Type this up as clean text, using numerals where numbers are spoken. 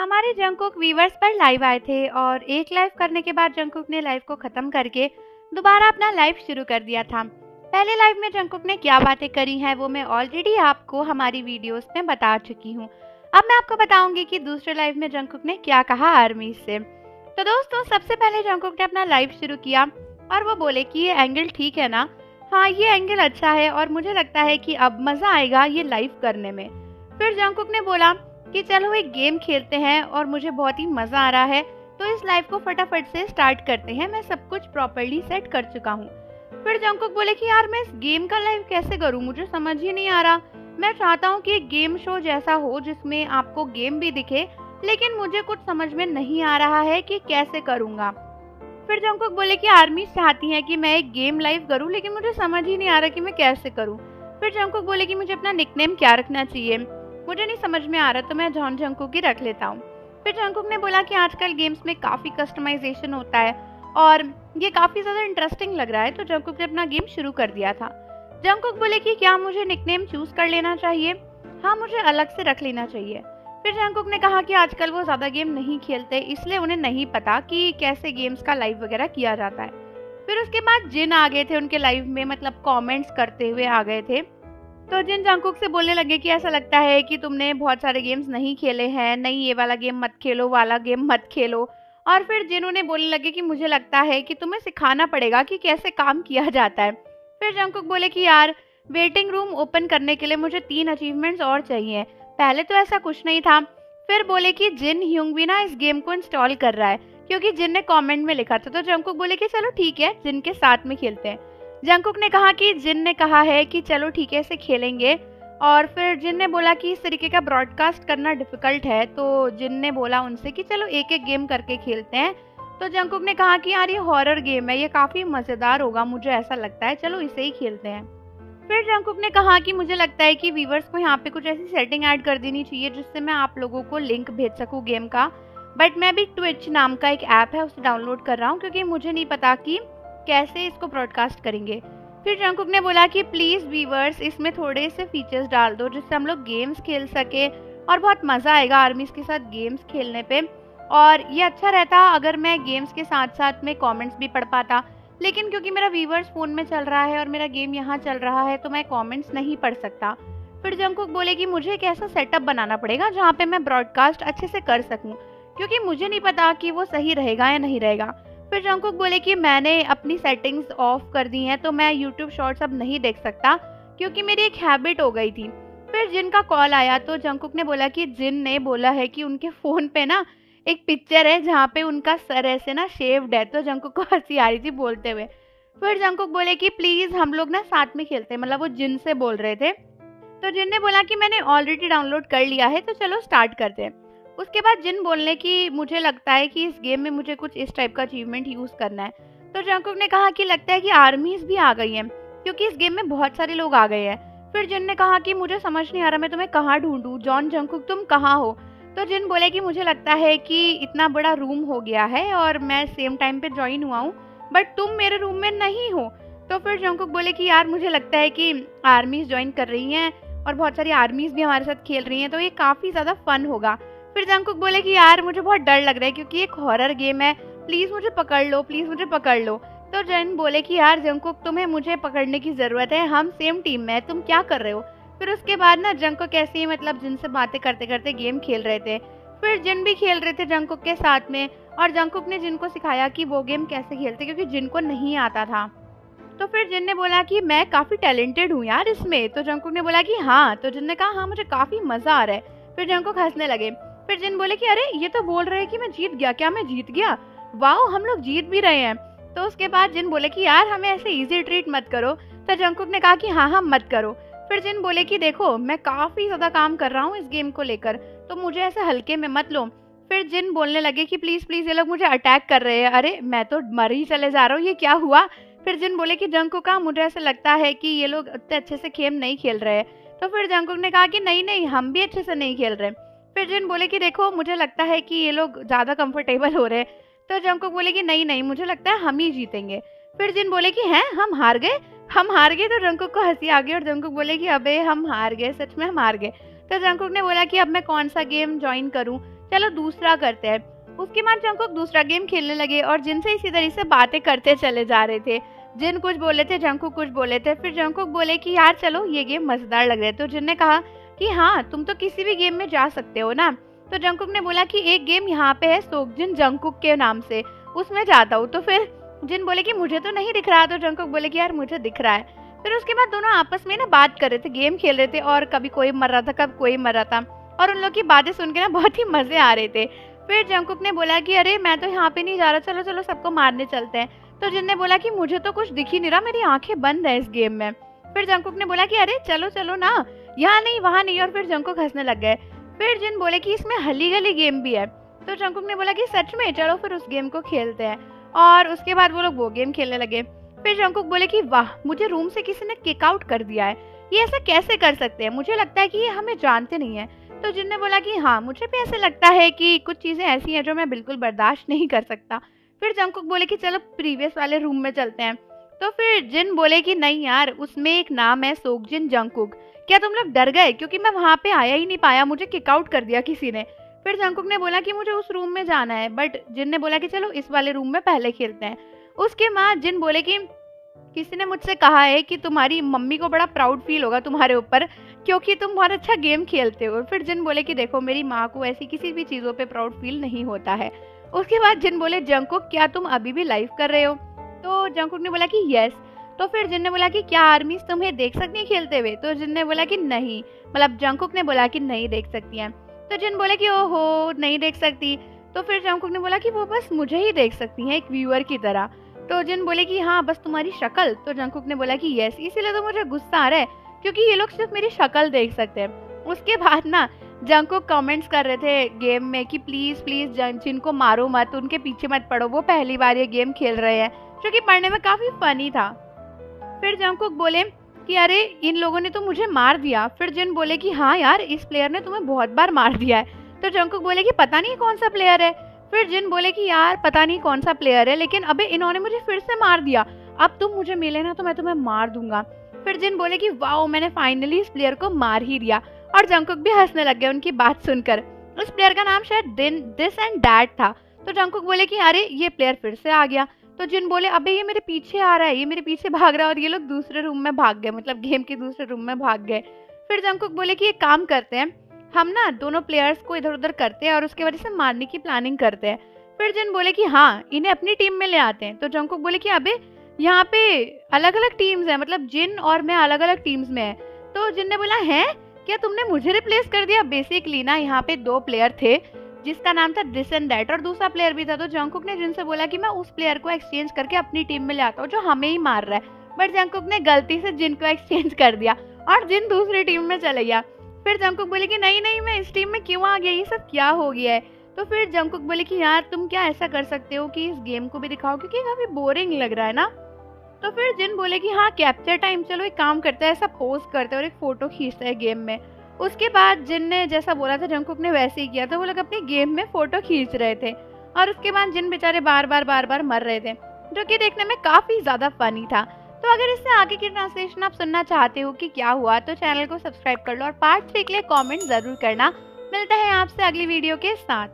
हमारे Jungkook viewers पर live आए थे और एक लाइव करने के बाद जंगकुक ने लाइव को खत्म करके दोबारा अपना लाइव शुरू कर दिया था। पहले लाइव में जंगकुक ने क्या बातें करी हैं वो मैं ऑलरेडी आपको हमारी वीडियोस में बता चुकी हूँ। अब मैं आपको बताऊंगी कि दूसरे लाइव में जंगकुक ने क्या कहा आर्मी से। तो दोस्तों, सबसे पहले जंगकुक ने अपना लाइव शुरू किया और वो बोले कि ये एंगल ठीक है ना। हाँ, ये एंगल अच्छा है और मुझे लगता है कि अब मजा आएगा ये लाइव करने में। फिर जंगकुक ने बोला कि चलो एक गेम खेलते हैं और मुझे बहुत ही मजा आ रहा है, तो इस लाइव को फटाफट से स्टार्ट करते हैं, मैं सब कुछ प्रॉपर्ली सेट कर चुका हूँ। फिर जंगकुक बोले कि यार मैं इस गेम का लाइव कैसे करूँ, मुझे समझ ही नहीं आ रहा। मैं चाहता हूँ कि एक गेम शो जैसा हो जिसमें आपको गेम भी दिखे, लेकिन मुझे कुछ समझ में नहीं आ रहा है कि कैसे करूँगा। फिर जंगकुक बोले कि आर्मी चाहती है कि मैं एक गेम लाइव करूँ, लेकिन मुझे समझ ही नहीं आ रहा कि मैं कैसे करूँ। फिर जंगकुक बोले कि मुझे अपना निकनेम क्या रखना चाहिए, मुझे नहीं समझ में आ रहा, तो मैं जॉन जंगकुक ही रख लेता हूँ। फिर जंगकुक ने बोला कि आजकल गेम्स में काफ़ी कस्टमाइजेशन होता है और ये काफ़ी ज़्यादा इंटरेस्टिंग लग रहा है, तो जंगकुक ने अपना गेम शुरू कर दिया था। जंगकुक बोले कि क्या मुझे निकनेम चूज कर लेना चाहिए? हाँ, मुझे अलग से रख लेना चाहिए। फिर जंगकुक ने कहा कि आजकल वो ज़्यादा गेम नहीं खेलते, इसलिए उन्हें नहीं पता कि कैसे गेम्स का लाइव वगैरह किया जाता है। फिर उसके बाद जिन आ गए थे उनके लाइव में, मतलब कमेंट्स करते हुए आ गए थे। तो जिन जंगकुक से बोलने लगे कि ऐसा लगता है कि तुमने बहुत सारे गेम्स नहीं खेले हैं, नहीं ये वाला गेम मत खेलो, वाला गेम मत खेलो। और फिर जिन्होंने बोलने लगे कि मुझे लगता है कि तुम्हें सिखाना पड़ेगा कि कैसे काम किया जाता है। फिर जंगकुक बोले कि यार वेटिंग रूम ओपन करने के लिए मुझे 3 अचीवमेंट्स और चाहिए, पहले तो ऐसा कुछ नहीं था। फिर बोले कि जिन ह्यूंगबी ना इस गेम को इंस्टॉल कर रहा है, क्योंकि जिन ने कमेंट में लिखा था। तो जंगकुक बोले कि चलो ठीक है, जिन के साथ में खेलते हैं। जंगकुक ने कहा कि जिन ने कहा है कि चलो ठीक है, इसे खेलेंगे। और फिर जिन ने बोला कि इस तरीके का ब्रॉडकास्ट करना डिफिकल्ट है, तो जिन ने बोला उनसे कि चलो एक एक गेम करके खेलते हैं। तो जंगकुक ने कहा कि यार ये हॉरर गेम है, ये काफ़ी मज़ेदार होगा, मुझे ऐसा लगता है, चलो इसे ही खेलते हैं। फिर जंगकुक ने कहा कि मुझे लगता है कि व्यूवर्स को यहाँ पे कुछ ऐसी सेटिंग ऐड कर देनी चाहिए जिससे मैं आप लोगों को लिंक भेज सकूँ गेम का। बट मैं भी ट्विच नाम का एक ऐप है उसे डाउनलोड कर रहा हूँ, क्योंकि मुझे नहीं पता कि कैसे इसको ब्रॉडकास्ट करेंगे। फिर जंगकुक ने बोला कि प्लीज़ व्यूवर्स इसमें थोड़े से फीचर्स डाल दो जिससे हम लोग गेम्स खेल सके और बहुत मज़ा आएगा आर्मीज़ के साथ गेम्स खेलने पे। और ये अच्छा रहता अगर मैं गेम्स के साथ साथ में कमेंट्स भी पढ़ पाता, लेकिन क्योंकि मेरा व्यूवर्स फ़ोन में चल रहा है और मेरा गेम यहाँ चल रहा है, तो मैं कमेंट्स नहीं पढ़ सकता। फिर जंगकुक बोले कि मुझे एक ऐसा सेटअप बनाना पड़ेगा जहाँ पे मैं ब्रॉडकास्ट अच्छे से कर सकूँ, क्योंकि मुझे नहीं पता कि वो सही रहेगा या नहीं रहेगा। फिर जंगकुक बोले कि मैंने अपनी सेटिंग्स ऑफ कर दी हैं, तो मैं यूट्यूब शॉर्ट्स अब नहीं देख सकता, क्योंकि मेरी एक हैबिट हो गई थी। फिर जिन का कॉल आया तो जंगकुक ने बोला कि जिन ने बोला है कि उनके फ़ोन पे ना एक पिक्चर है जहाँ पे उनका सर ऐसे ना शेव्ड है, तो जंगकुक को हंसी आ रही थी बोलते हुए। फिर जंगकुक बोले कि प्लीज़ हम लोग ना साथ में खेलते हैं, मतलब वो जिन से बोल रहे थे। तो जिन ने बोला कि मैंने ऑलरेडी डाउनलोड कर लिया है, तो चलो स्टार्ट करते हैं। उसके बाद जिन बोलने की मुझे लगता है कि इस गेम में मुझे कुछ इस टाइप का अचीवमेंट यूज़ करना है। तो जंगकुक ने कहा कि लगता है कि आर्मीज़ भी आ गई हैं, क्योंकि इस गेम में बहुत सारे लोग आ गए हैं। फिर जिन ने कहा कि मुझे समझ नहीं आ रहा, मैं तुम्हें कहाँ ढूंढूं, जॉन जंगकुक तुम कहाँ हो? तो जिन बोले कि मुझे लगता है कि इतना बड़ा रूम हो गया है और मैं सेम टाइम पे ज्वाइन हुआ हूँ, बट तुम मेरे रूम में नहीं हो। तो फिर जंगकुक बोले कि यार मुझे लगता है कि आर्मीज़ ज्वाइन कर रही हैं और बहुत सारी आर्मीज़ भी हमारे साथ खेल रही हैं, तो ये काफ़ी ज़्यादा फन होगा। फिर जंगकुक बोले कि यार मुझे बहुत डर लग रहा है, क्योंकि एक हॉरर गेम है, प्लीज़ मुझे पकड़ लो, प्लीज़ मुझे पकड़ लो। तो जिन बोले कि यार जंगकुक तुम्हें मुझे पकड़ने की ज़रूरत है, हम सेम टीम में हैं, तुम क्या कर रहे हो? फिर उसके बाद ना जंगकुक ऐसे ही मतलब जिन से बातें करते करते गेम खेल रहे थे। फिर जिन भी खेल रहे थे जंगकुक के साथ में, और जंगकुक ने जिनको सिखाया कि वो गेम कैसे खेलते, क्योंकि जिनको नहीं आता था। तो फिर जिन ने बोला कि मैं काफ़ी टैलेंटेड हूँ यार इसमें। तो जंगकुक ने बोला कि हाँ। तो जिन ने कहा हाँ मुझे काफ़ी मज़ा आ रहा है। फिर जंगकुक हंसने लगे। फिर जिन बोले कि अरे ये तो बोल रहे हैं कि मैं जीत गया, क्या मैं जीत गया? वाओ, हम लोग जीत भी रहे हैं। तो उसके बाद जिन बोले कि यार हमें ऐसे इजी ट्रीट मत करो। तो जंगकुक ने कहा कि हाँ हाँ मत करो। फिर जिन बोले कि देखो मैं काफ़ी ज़्यादा काम कर रहा हूँ इस गेम को लेकर, तो मुझे ऐसे हल्के में मत लो। फिर जिन बोलने लगे कि प्लीज़ प्लीज़ ये लोग मुझे अटैक कर रहे हैं, अरे मैं तो मर ही चले जा रहा हूँ, ये क्या हुआ? फिर जिन बोले कि जंगकुक का मुझे ऐसा लगता है कि ये लोग इतने अच्छे से गेम नहीं खेल रहे हैं। तो फिर जंगकुक ने कहा कि नहीं नहीं, हम भी अच्छे से नहीं खेल रहे। फिर जिन बोले कि देखो मुझे लगता है कि ये लोग ज़्यादा कंफर्टेबल हो रहे हैं। तो जंगकुक बोले कि नहीं नहीं, मुझे लगता है हम ही जीतेंगे। फिर जिन बोले कि हैं हम हार गए, हम हार गए। तो जंगकुक को हंसी आ गई और जंगकुक बोले कि अबे हम हार गए, सच में हम हार गए। तो जंगकुक ने बोला कि अब मैं कौन सा गेम ज्वाइन करूं? चलो दूसरा करते हैं। उसके बाद जंगकुक दूसरा गेम खेलने लगे और जिन से इसी तरह से बातें करते चले जा रहे थे। जिन कुछ बोले थे, जंगकुक कुछ बोले थे। फिर जंगकुक बोले कि यार चलो ये गेम मजेदार लग रहा है। तो जिन ने कहा कि हाँ तुम तो किसी भी गेम में जा सकते हो ना। तो जंगकुक ने बोला कि एक गेम यहाँ पे है सोक्जिन जंगकुक के नाम से, उसमें जाता हूँ। तो फिर जिन बोले कि मुझे तो नहीं दिख रहा। तो जंगकुक बोले कि यार मुझे दिख रहा है। फिर उसके बाद दोनों आपस में ना बात कर रहे थे, गेम खेल रहे थे और कभी कोई मर रहा था, कभी कोई मर रहा था और उन लोग की बातें सुन के ना बहुत ही मजे आ रहे थे। फिर जंगकुक ने बोला कि अरे मैं तो यहाँ पे नहीं जा रहा, चलो चलो सबको मारने चलते हैं। तो जिन ने बोला कि मुझे तो कुछ दिख ही नहीं रहा, मेरी आंखें बंद है इस गेम में। फिर जंगकुक ने बोला कि अरे चलो चलो ना, यहाँ नहीं वहाँ नहीं। और फिर जंगकुक हंसने लग गए। फिर जिन बोले कि इसमें हली गली गेम भी है। तो जंगकुक ने बोला कि सच में, चलो फिर उस गेम को खेलते हैं। और उसके बाद वो लोग वो गेम खेलने लगे। फिर जंगकुक बोले कि वाह, मुझे रूम से किसी ने किक आउट कर दिया है, ये ऐसा कैसे कर सकते हैं, मुझे लगता है कि ये हमें जानते नहीं है। तो जिन ने बोला कि हाँ मुझे भी ऐसे लगता है कि कुछ चीजें ऐसी हैं जो मैं बिल्कुल बर्दाश्त नहीं कर सकता। फिर जंगकुक बोले कि चलो प्रीवियस वाले रूम में चलते हैं। तो फिर जिन बोले कि नहीं यार, उसमें एक नाम है सोक्जिन जंगकुक, क्या तुम लोग डर गए क्योंकि मैं वहां पे आया ही नहीं पाया, मुझे किक आउट कर दिया किसी ने। फिर जंगकुक ने बोला कि मुझे उस रूम में जाना है, बट जिन ने बोला कि चलो इस वाले रूम में पहले खेलते हैं। उसके बाद जिन बोले कि किसी ने मुझसे कहा है कि तुम्हारी मम्मी को बड़ा प्राउड फील होगा तुम्हारे ऊपर, क्योंकि तुम बहुत अच्छा गेम खेलते हो। फिर जिन बोले कि देखो मेरी माँ को ऐसी किसी भी चीज़ों पे प्राउड फील नहीं होता है। उसके बाद जिन बोले जंगकुक क्या तुम अभी भी लाइव कर रहे हो। तो जंगकुक ने बोला कि यस। तो फिर जिन ने बोला कि क्या आर्मीज तुम्हें देख सकती है खेलते हुए। तो जिन ने बोला कि नहीं, मतलब जंगकुक ने बोला कि नहीं देख सकती हैं। तो जिन बोले कि ओहो नहीं देख सकती। तो फिर जंगकुक ने बोला कि वो बस मुझे ही देख सकती हैं एक व्यूअर की तरह। तो जिन बोले कि हाँ बस तुम्हारी शक्ल। तो जंगकुक ने बोला कि यस, इसीलिए तो मुझे गुस्सा आ रहा है क्योंकि ये लोग सिर्फ मेरी शक्ल देख सकते हैं। उसके बाद ना जंगकुक कमेंट्स कर रहे थे गेम में कि प्लीज प्लीज जिनको मारो मत, उनके पीछे मत पड़ो, वो पहली बार ये गेम खेल रहे हैं, जो कि पढ़ने में काफी फनी था। फिर जंगकुक बोले कि अरे इन लोगों ने तो मुझे मार दिया। फिर जिन बोले कि हाँ यार इस प्लेयर ने तुम्हें बहुत बार मार दिया है। तो जंगकुक बोले कि पता नहीं कौन सा प्लेयर है। फिर जिन बोले कि यार पता नहीं कौन सा प्लेयर है, लेकिन अबे इन्होंने मुझे फिर से मार दिया, अब तुम मुझे मिले ना तो मैं तुम्हें मार दूंगा। फिर जिन बोले कि वाओ मैंने फाइनली इस प्लेयर को मार ही दिया। और जंगकुक भी हंसने लग गए उनकी बात सुनकर। उस प्लेयर का नाम शायद दिस एंड दैट था। तो जंगकुक बोले कि अरे ये प्लेयर फिर से आ गया। तो जिन बोले अबे ये मेरे पीछे आ रहा है, ये मेरे पीछे भाग रहा है। और ये लोग दूसरे रूम में भाग गए, मतलब गेम के दूसरे रूम में भाग गए। फिर जंगकुक बोले कि एक काम करते हैं, हम ना दोनों प्लेयर्स को इधर उधर करते हैं और उसके वजह से मारने की प्लानिंग करते हैं। फिर जिन बोले कि हाँ इन्हें अपनी टीम में ले आते हैं। तो जंगकुक बोले कि अबे यहाँ पे अलग अलग टीम्स हैं, मतलब जिन और मैं अलग अलग टीम्स में है। तो जिन ने बोला है क्या तुमने मुझे रिप्लेस कर दिया। बेसिकली ना यहाँ पे दो प्लेयर थे जिसका नाम था दिस एंड दैट, और दूसरा प्लेयर भी था। तो जंगकुक ने जिन से बोला कि मैं उस प्लेयर को एक्सचेंज करके अपनी टीम में ले आता हूँ जो हमें ही मार रहा है। बट जंगकुक ने गलती से जिन को एक्सचेंज कर दिया और जिन दूसरी टीम में चले गया। फिर जंगकुक बोले कि नहीं नहीं मैं इस टीम में क्यों आ गया, ये सब क्या हो गया है। तो फिर जंगकुक बोले कि यार तुम क्या ऐसा कर सकते हो कि इस गेम को भी दिखाओ, क्योंकि काफी बोरिंग लग रहा है ना। तो फिर जिन बोले कि हाँ कैप्चर टाइम, चलो एक काम करते हैं, ऐसा पोज करते हैं और एक फोटो खींचते हैं गेम में। उसके बाद जिन ने जैसा बोला था जंगकुक ने वैसे ही किया। तो वो लोग अपने गेम में फोटो खींच रहे थे और उसके बाद जिन बेचारे बार बार मर रहे थे, जो कि देखने में काफी ज्यादा फनी था। तो अगर इससे आगे की ट्रांसलेशन आप सुनना चाहते हो कि क्या हुआ तो चैनल को सब्सक्राइब कर लो और पार्ट 3 के लिए कमेंट जरूर करना। मिलता है आपसे अगली वीडियो के साथ।